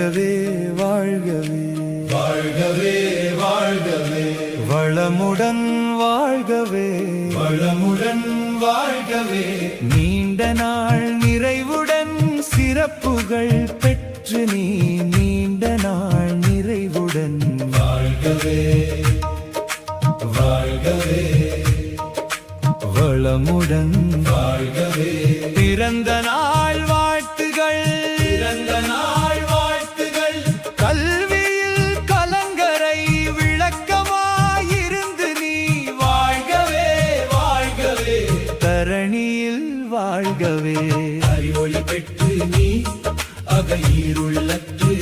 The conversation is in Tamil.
வாழ்கவே வாழ்கவே வாழ்கவே வாழ்கவே வளமுடன் வாழ்கவே வளமுடன் வாழ்கவே நீண்ட நாள் நிறைவுடன் சிறப்புகள் பெற்று நீ நீண்ட நாள் நிறைவுடன் வாழ்கவே வாழ்கவே வளமுடன் வாழ்கவே பிறந்த நாள் வாழ்த்துகள் பிறந்த நாள் வாழ்த்துகள் கல்வியில் கலங்கரை விளக்கமாயிருந்து நீ வாழ்கவே வாழ்கவே தரணியில் வாழ்கவே அறிவொளி பெற்று நீ அக இருளற்று